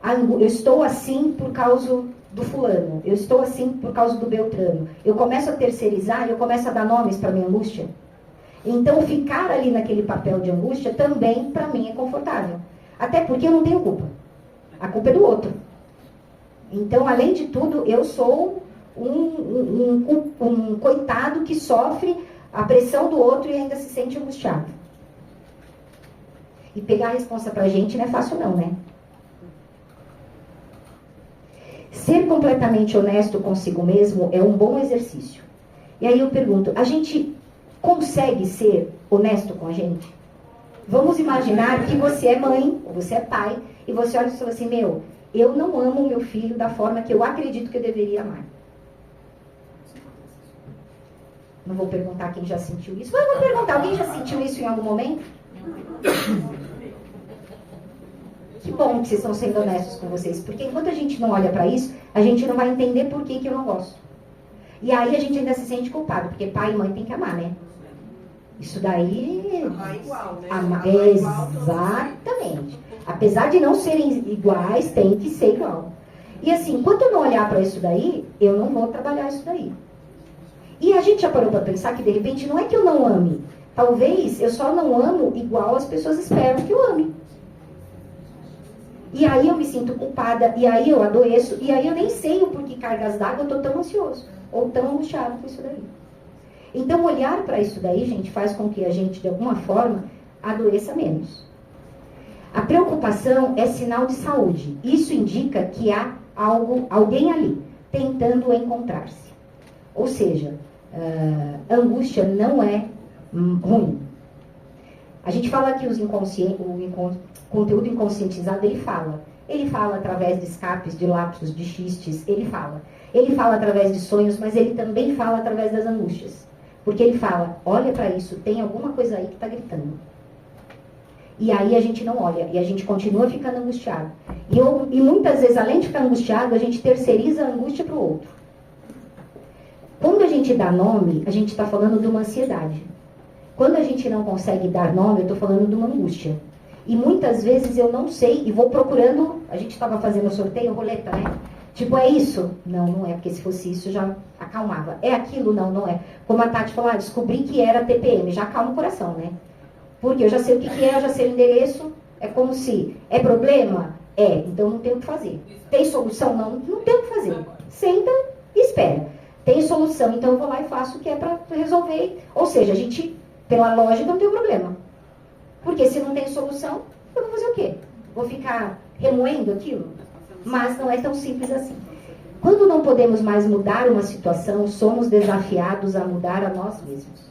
eu estou assim por causa do fulano, eu estou assim por causa do Beltrano. Eu começo a terceirizar e eu começo a dar nomes para minha angústia. Então, ficar ali naquele papel de angústia também, para mim, é confortável. Até porque eu não tenho culpa. A culpa é do outro. Então, além de tudo, eu sou um coitado que sofre a pressão do outro e ainda se sente angustiado. E pegar a responsa pra gente não é fácil não, né? Ser completamente honesto consigo mesmo é um bom exercício. E aí eu pergunto, a gente consegue ser honesto com a gente? Vamos imaginar que você é mãe, ou você é pai, e você olha e fala assim, eu não amo o meu filho da forma que eu acredito que eu deveria amar. Não vou perguntar quem já sentiu isso, mas vou perguntar, alguém já sentiu isso em algum momento? Que bom que vocês estão sendo honestos com vocês, porque enquanto a gente não olha para isso, a gente não vai entender por que eu não gosto. E aí a gente ainda se sente culpado, porque pai e mãe tem que amar, né? Isso daí... Amar igual, né? Exatamente. Apesar de não serem iguais, tem que ser igual. E assim, enquanto eu não olhar para isso daí, eu não vou trabalhar isso daí. E a gente já parou para pensar que de repente não é que eu não ame. Talvez eu só não amo igual as pessoas esperam que eu ame. E aí eu me sinto culpada, e aí eu adoeço, e aí eu nem sei o porquê cargas d'água eu estou tão ansioso, ou tão angustiado com isso daí. Então olhar para isso daí, gente, faz com que a gente, de alguma forma, adoeça menos. A preocupação é sinal de saúde. Isso indica que há alguém ali, tentando encontrar-se. Ou seja, angústia não é ruim. A gente fala que o conteúdo inconscientizado, ele fala através de escapes, de lapsos, de xistes, ele fala através de sonhos, mas ele também fala através das angústias, porque ele fala, olha para isso, tem alguma coisa aí que está gritando, e aí a gente não olha, e a gente continua ficando angustiado, e muitas vezes, além de ficar angustiado, a gente terceiriza a angústia para o outro. Quando a gente dá nome, a gente está falando de uma ansiedade. Quando a gente não consegue dar nome, eu estou falando de uma angústia. E muitas vezes eu não sei e vou procurando, a gente estava fazendo sorteio, roleta, né? Tipo, é isso? Não, não é, porque se fosse isso já acalmava. É aquilo? Não, não é. Como a Tati falou, descobri que era TPM, já acalma o coração, né? Porque eu já sei o que é, eu já sei o endereço, é como se, é problema? É, então não tem o que fazer. Tem solução? Não, não tem o que fazer. Senta e espera. Tem solução, então eu vou lá e faço o que é para resolver. Ou seja, a gente, pela lógica, não tem problema. Porque se não tem solução, eu vou fazer o quê? Vou ficar remoendo aquilo? Mas não é tão simples assim. Quando não podemos mais mudar uma situação, somos desafiados a mudar a nós mesmos.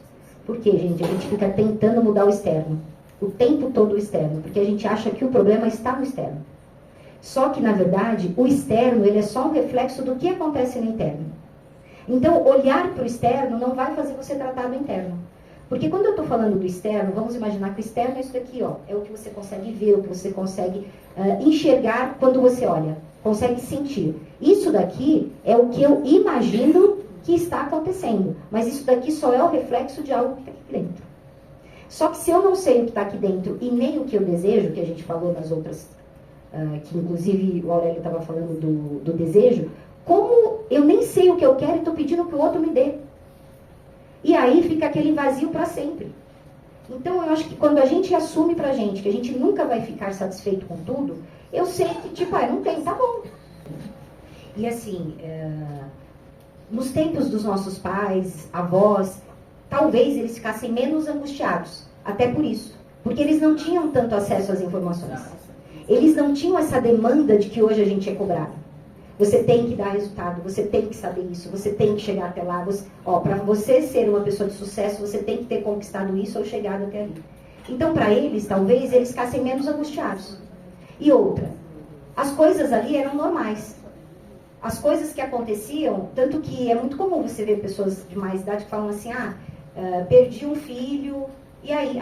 Por quê, gente? A gente fica tentando mudar o externo. O tempo todo o externo. Porque a gente acha que o problema está no externo. Só que, na verdade, o externo ele é só um reflexo do que acontece no interno. Então, olhar para o externo não vai fazer você tratar do interno. Porque quando eu estou falando do externo, vamos imaginar que o externo é isso daqui, ó. É o que você consegue ver, o que você consegue enxergar quando você olha. Consegue sentir. Isso daqui é o que eu imagino que está acontecendo. Mas isso daqui só é o reflexo de algo que está aqui dentro. Só que se eu não sei o que está aqui dentro e nem o que eu desejo, que a gente falou nas outras, que inclusive o Aurélio estava falando do desejo, como eu nem sei o que eu quero e estou pedindo que o outro me dê. E aí fica aquele vazio para sempre. Então eu acho que quando a gente assume pra gente que a gente nunca vai ficar satisfeito com tudo, eu sei que, tipo, não tem, tá bom. E assim, nos tempos dos nossos pais, avós, talvez eles ficassem menos angustiados. Até por isso. Porque eles não tinham tanto acesso às informações. Eles não tinham essa demanda de que hoje a gente é cobrado. Você tem que dar resultado, você tem que saber isso, você tem que chegar até lá. Para você ser uma pessoa de sucesso, você tem que ter conquistado isso ou chegado até ali. Então, para eles, talvez, eles ficassem menos angustiados. E outra, as coisas ali eram normais. As coisas que aconteciam, tanto que é muito comum você ver pessoas de mais idade que falam assim, perdi um filho, e aí,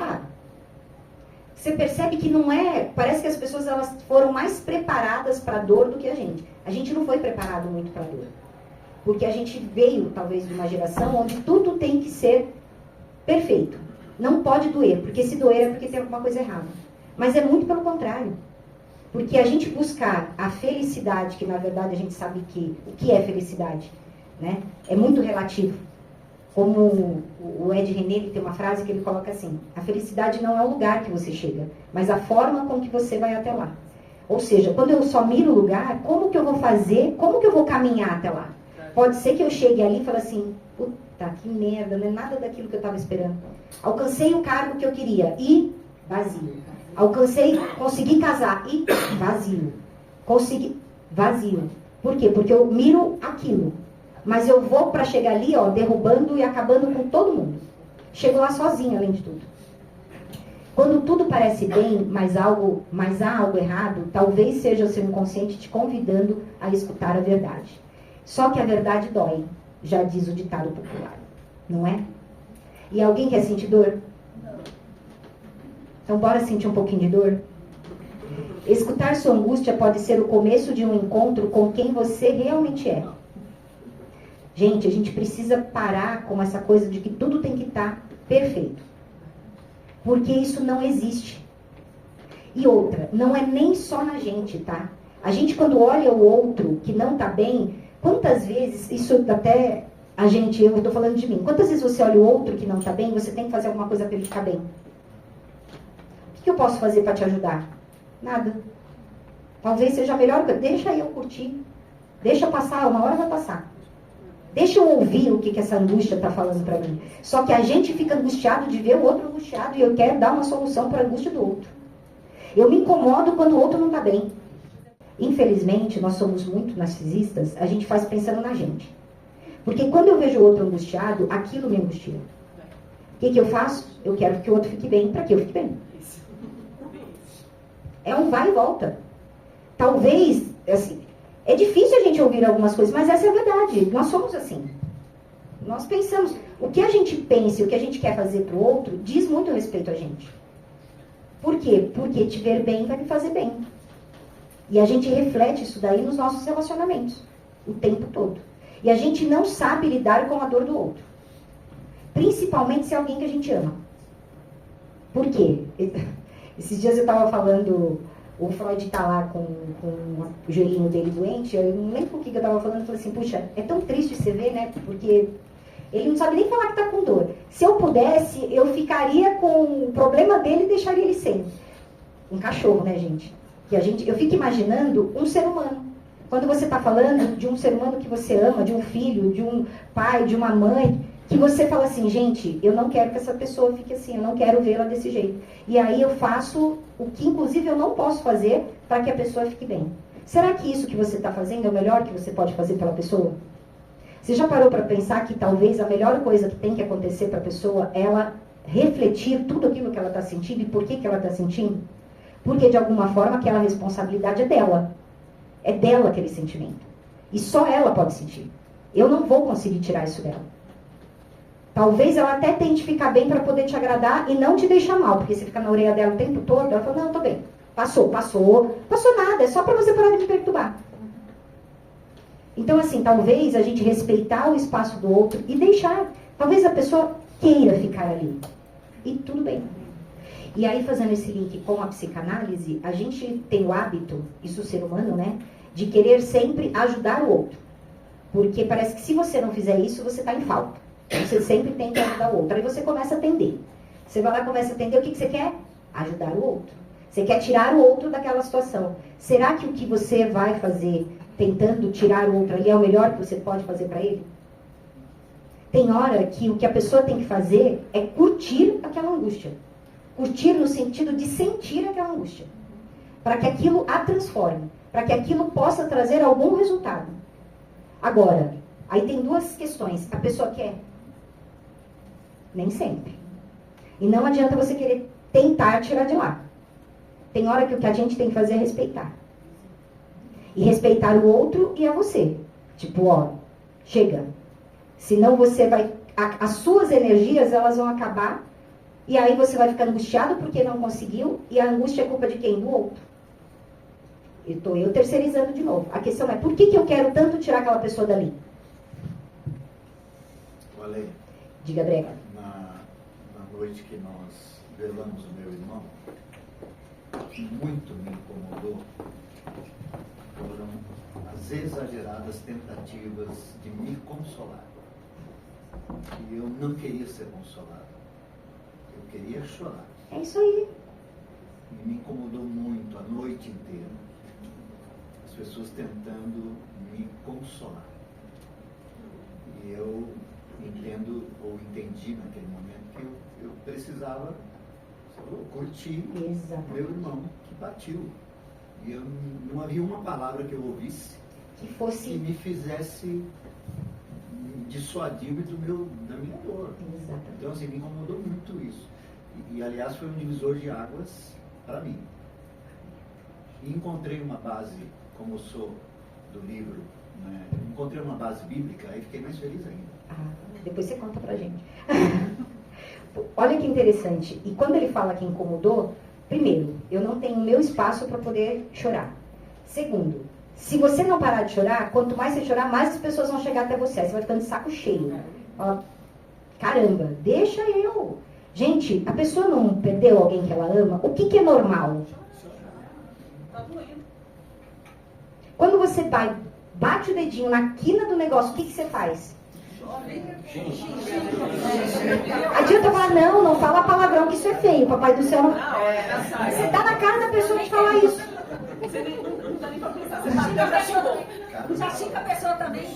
você percebe que não é... Parece que as pessoas elas foram mais preparadas para a dor do que a gente. A gente não foi preparado muito para a dor. Porque a gente veio, talvez, de uma geração onde tudo tem que ser perfeito. Não pode doer, porque se doer é porque tem alguma coisa errada. Mas é muito pelo contrário. Porque a gente buscar a felicidade, que na verdade a gente sabe que o que é felicidade, né? É muito relativo. Como o Ed René tem uma frase que ele coloca assim, a felicidade não é o lugar que você chega, mas a forma com que você vai até lá. Ou seja, quando eu só miro o lugar, como que eu vou fazer, como que eu vou caminhar até lá? Pode ser que eu chegue ali e fale assim, puta, que merda, não é nada daquilo que eu estava esperando. Alcancei o cargo que eu queria e vazio. Consegui casar e vazio. Vazio. Por quê? Porque eu miro aquilo. Mas eu vou para chegar ali, derrubando e acabando com todo mundo. Chego lá sozinha, além de tudo. Quando tudo parece bem, mas há algo errado, talvez seja o seu inconsciente te convidando a escutar a verdade. Só que a verdade dói, já diz o ditado popular. Não é? E alguém quer sentir dor? Então bora sentir um pouquinho de dor? Escutar sua angústia pode ser o começo de um encontro com quem você realmente é. Gente, a gente precisa parar com essa coisa de que tudo tem que estar perfeito. Porque isso não existe. E outra, não é nem só na gente, tá? A gente quando olha o outro que não tá bem, quantas vezes, isso até eu estou falando de mim, quantas vezes você olha o outro que não tá bem, você tem que fazer alguma coisa para ele ficar bem? O que eu posso fazer para te ajudar? Nada. Talvez seja melhor, deixa eu curtir. Deixa passar, uma hora vai passar. Deixa eu ouvir o que essa angústia está falando para mim. Só que a gente fica angustiado de ver o outro angustiado e eu quero dar uma solução para a angústia do outro. Eu me incomodo quando o outro não está bem. Infelizmente, nós somos muito narcisistas, a gente faz pensando na gente. Porque quando eu vejo o outro angustiado, aquilo me angustia. O que eu faço? Eu quero que o outro fique bem, para que eu fique bem. É um vai e volta. Talvez, assim, é difícil a gente ouvir algumas coisas, mas essa é a verdade. Nós somos assim. Nós pensamos. O que a gente pensa e o que a gente quer fazer para o outro diz muito respeito a gente. Por quê? Porque te ver bem vai me fazer bem. E a gente reflete isso daí nos nossos relacionamentos. O tempo todo. E a gente não sabe lidar com a dor do outro. Principalmente se é alguém que a gente ama. Por quê? Esses dias eu estava falando... O Freud está lá com o joelhinho dele doente, eu não lembro o que eu estava falando, eu falei assim, puxa, é tão triste você ver, né, porque ele não sabe nem falar que está com dor. Se eu pudesse, eu ficaria com o problema dele e deixaria ele sem. Um cachorro, né, gente? Eu fico imaginando um ser humano. Quando você está falando de um ser humano que você ama, de um filho, de um pai, de uma mãe, que você fala assim, gente, eu não quero que essa pessoa fique assim, eu não quero vê-la desse jeito. E aí eu faço o que, inclusive, eu não posso fazer para que a pessoa fique bem. Será que isso que você está fazendo é o melhor que você pode fazer pela pessoa? Você já parou para pensar que talvez a melhor coisa que tem que acontecer para a pessoa é ela refletir tudo aquilo que ela está sentindo e por que ela está sentindo? Porque, de alguma forma, aquela responsabilidade é dela. É dela aquele sentimento. E só ela pode sentir. Eu não vou conseguir tirar isso dela. Talvez ela até tente ficar bem para poder te agradar e não te deixar mal, porque você fica na orelha dela o tempo todo, ela fala, não, tô bem. Passou nada, é só para você parar de me perturbar. Então, assim, talvez a gente respeitar o espaço do outro e deixar, talvez a pessoa queira ficar ali. E tudo bem. E aí, fazendo esse link com a psicanálise, a gente tem o hábito, isso o ser humano, né, de querer sempre ajudar o outro. Porque parece que se você não fizer isso, você está em falta. Você sempre tem que ajudar o outro. Aí você começa a atender. Você vai lá e começa a atender, o que você quer? Ajudar o outro. Você quer tirar o outro daquela situação. Será que o que você vai fazer tentando tirar o outro ali é o melhor que você pode fazer para ele? Tem hora que o que a pessoa tem que fazer é curtir aquela angústia. Curtir no sentido de sentir aquela angústia. Para que aquilo a transforme. Para que aquilo possa trazer algum resultado. Agora, aí tem duas questões. A pessoa quer? Nem sempre. E não adianta você querer tentar tirar de lá. Tem hora que o que a gente tem que fazer é respeitar. E respeitar o outro e a você. Tipo, ó, chega. Senão você vai... As suas energias, elas vão acabar. E aí você vai ficar angustiado porque não conseguiu. E a angústia é culpa de quem? Do outro. Estou eu terceirizando de novo. A questão é, por que eu quero tanto tirar aquela pessoa dali? Olha, Diga, Brega. na noite que nós velamos o meu irmão, muito me incomodou foram as exageradas tentativas de me consolar. E eu não queria ser consolado. Eu queria chorar. É isso aí. E me incomodou muito a noite inteira. As pessoas tentando me consolar. E eu entendo, ou entendi naquele momento, que eu precisava curtir meu irmão que partiu. E eu não havia uma palavra que eu ouvisse que me fizesse me dissuadir da minha dor. Exatamente. Então, assim, me incomodou muito isso. E aliás, foi um divisor de águas para mim. E encontrei uma base, como eu sou do livro, né, encontrei uma base bíblica, aí fiquei mais feliz ainda. Depois você conta pra gente. Olha que interessante. E quando ele fala que incomodou, primeiro, eu não tenho meu espaço para poder chorar. Segundo, se você não parar de chorar, quanto mais você chorar, mais as pessoas vão chegar até você. Aí você vai ficando de saco cheio. Fala, caramba, deixa eu. Gente, a pessoa não perdeu alguém que ela ama? O que é normal? Quando você vai, bate o dedinho na quina do negócio, o que você faz? Adianta falar, não fala palavrão, que isso é feio, papai do céu não... Você tá na cara da pessoa de falar isso. Você não tá nem pra pensar, você Já xinga a pessoa também.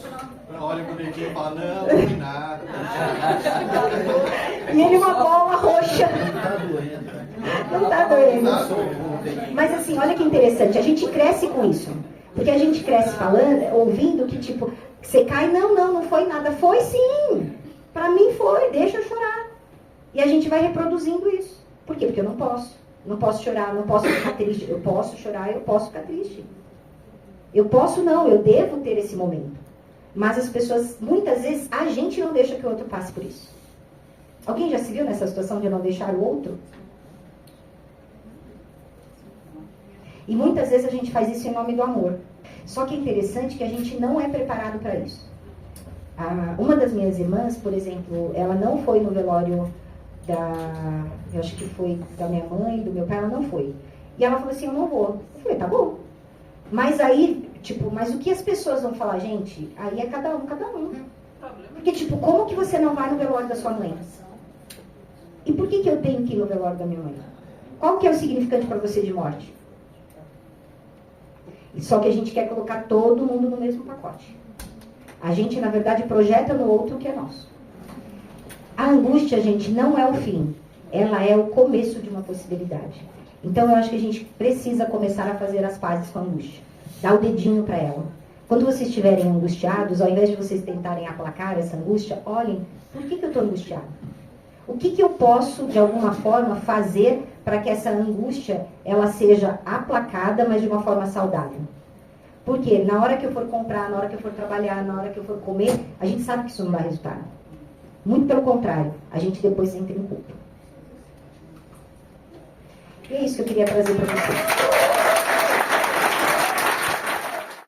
Olha o bonequinho e fala, não tem nada. E ele uma bola roxa. Não tá doendo. Mas assim, olha que interessante, a gente cresce com isso. Porque a gente cresce falando, ouvindo que tipo, você cai, não foi nada. Foi sim. Pra mim foi, deixa eu chorar. E a gente vai reproduzindo isso. Por quê? Porque eu não posso. Não posso chorar, não posso ficar triste. Eu posso chorar, eu posso ficar triste. Eu posso não, eu devo ter esse momento. Mas as pessoas, muitas vezes, a gente não deixa que o outro passe por isso. Alguém já se viu nessa situação de não deixar o outro? E muitas vezes a gente faz isso em nome do amor. Só que é interessante que a gente não é preparado para isso. Uma das minhas irmãs, por exemplo, ela não foi no velório eu acho que foi da minha mãe, do meu pai, ela não foi. E ela falou assim, eu não vou. Eu falei, tá bom. Mas aí, tipo, mas o que as pessoas vão falar, gente? Aí é cada um. Porque, tipo, como que você não vai no velório da sua mãe? E por que eu tenho que ir no velório da minha mãe? Qual que é o significante para você de morte? Só que a gente quer colocar todo mundo no mesmo pacote. A gente, na verdade, projeta no outro o que é nosso. A angústia, gente, não é o fim. Ela é o começo de uma possibilidade. Então, eu acho que a gente precisa começar a fazer as pazes com a angústia. Dar o dedinho para ela. Quando vocês estiverem angustiados, ao invés de vocês tentarem aplacar essa angústia, olhem, por que eu estou angustiado? O que eu posso, de alguma forma, fazer para que essa angústia ela seja aplacada, mas de uma forma saudável? Porque na hora que eu for comprar, na hora que eu for trabalhar, na hora que eu for comer, a gente sabe que isso não dá resultado. Muito pelo contrário, a gente depois entra em culpa. E é isso que eu queria trazer para vocês.